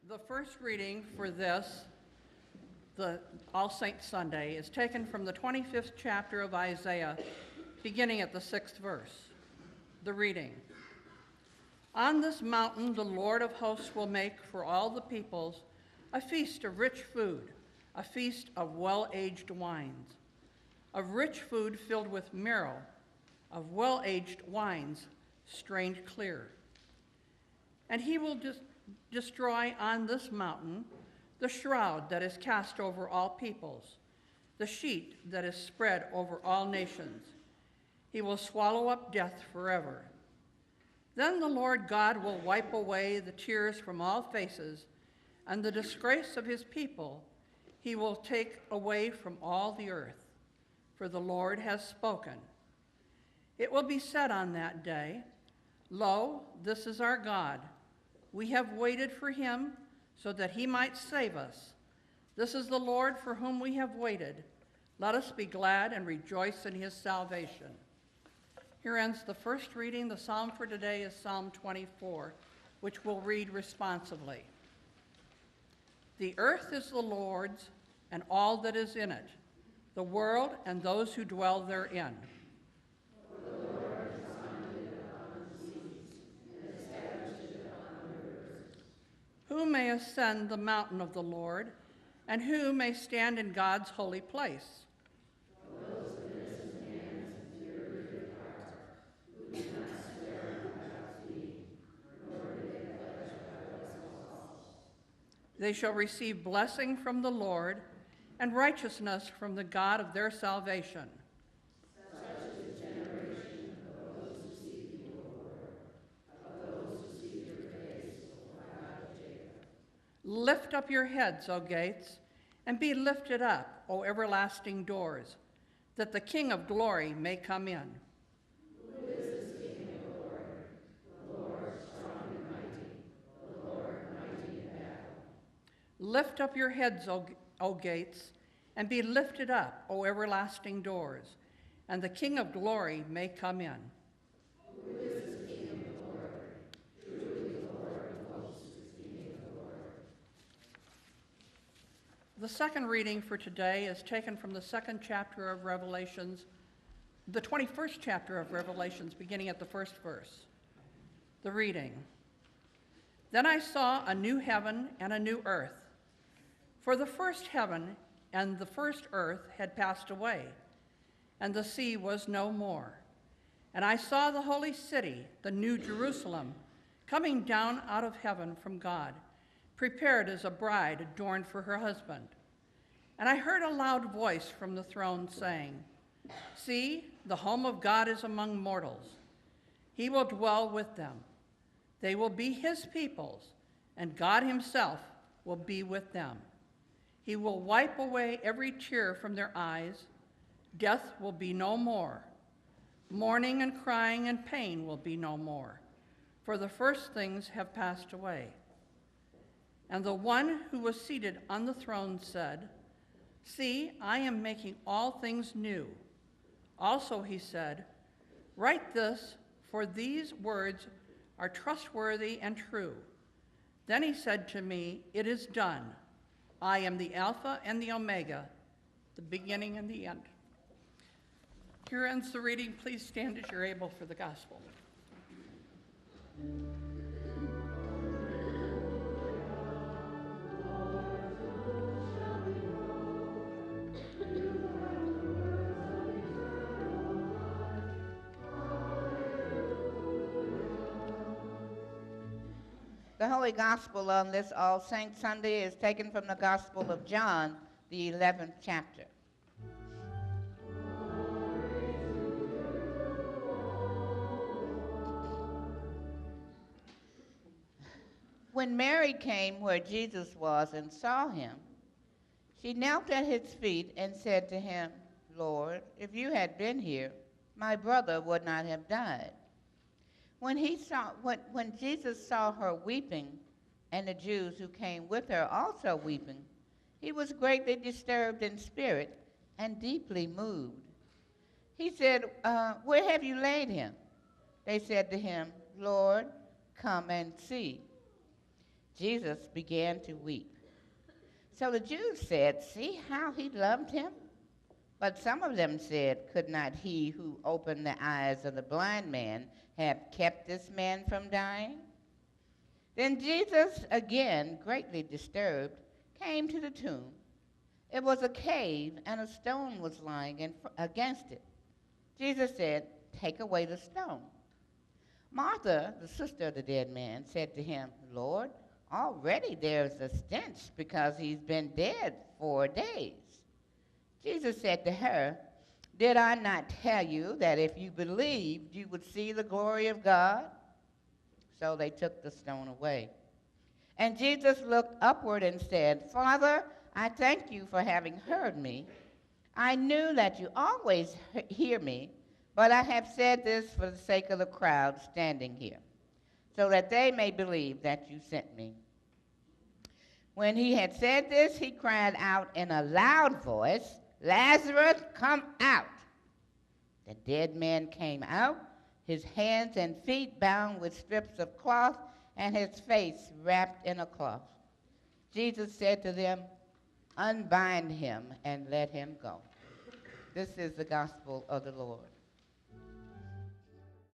The first reading for this, the All Saints Sunday, is taken from the 25th chapter of Isaiah, beginning at the 6th verse. The reading. On this mountain the Lord of hosts will make for all the peoples a feast of rich food, a feast of well-aged wines, of rich food filled with marrow, of well-aged wines strained clear. And he will destroy on this mountain the shroud that is cast over all peoples, the sheet that is spread over all nations. He will swallow up death forever. Then the Lord God will wipe away the tears from all faces, and the disgrace of his people he will take away from all the earth, for the Lord has spoken. It will be said on that day, Lo, this is our God. We have waited for him so that he might save us. This is the Lord for whom we have waited. Let us be glad and rejoice in his salvation. Here ends the first reading. The psalm for today is Psalm 24, which we'll read responsively. The earth is the Lord's and all that is in it, the world and those who dwell therein. Who may ascend the mountain of the Lord, and who may stand in God's holy place? They shall receive blessing from the Lord and righteousness from the God of their salvation. Lift up your heads, O gates, and be lifted up, O everlasting doors, that the King of glory may come in. Who is this King of glory? The Lord strong and mighty, the Lord mighty in battle. Lift up your heads, O gates, and be lifted up, O everlasting doors, and the King of glory may come in. Who is this King of glory? Truly the Lord of hosts is King of glory. The second reading for today is taken from the second chapter of Revelations, the 21st chapter of Revelations, beginning at the first verse. The reading. Then I saw a new heaven and a new earth, for the first heaven and the first earth had passed away, and the sea was no more. And I saw the holy city, the new Jerusalem, coming down out of heaven from God, prepared as a bride adorned for her husband. And I heard a loud voice from the throne saying, See, the home of God is among mortals. He will dwell with them. They will be his peoples, and God himself will be with them. He will wipe away every tear from their eyes. Death will be no more. Mourning and crying and pain will be no more, for the first things have passed away. And the one who was seated on the throne said, See, I am making all things new. Also he said, Write this, for these words are trustworthy and true. Then he said to me, It is done. I am the Alpha and the Omega, the beginning and the end. Here ends the reading. Please stand as you're able for the gospel. The Holy Gospel on this All Saints Sunday is taken from the Gospel of John, the 11th chapter. When Mary came where Jesus was and saw him, she knelt at his feet and said to him, Lord, if you had been here, my brother would not have died. When Jesus saw her weeping, and the Jews who came with her also weeping, he was greatly disturbed in spirit and deeply moved. He said, Where have you laid him? They said to him, Lord, come and see. Jesus began to weep. So the Jews said, "See how he loved him?" But some of them said, "Could not he who opened the eyes of the blind man have kept this man from dying?" Then Jesus, again greatly disturbed, came to the tomb. It was a cave, and a stone was lying against it. Jesus said, "Take away the stone." Martha, the sister of the dead man, said to him, "Lord, already there's a stench because he's been dead 4 days." Jesus said to her, "Did I not tell you that if you believed, you would see the glory of God?" So they took the stone away. And Jesus looked upward and said, "Father, I thank you for having heard me. I knew that you always hear me, but I have said this for the sake of the crowd standing here, so that they may believe that you sent me." When he had said this, he cried out in a loud voice, "Lazarus, come out!" The dead man came out, his hands and feet bound with strips of cloth, and his face wrapped in a cloth. Jesus said to them, "Unbind him and let him go." This is the gospel of the Lord.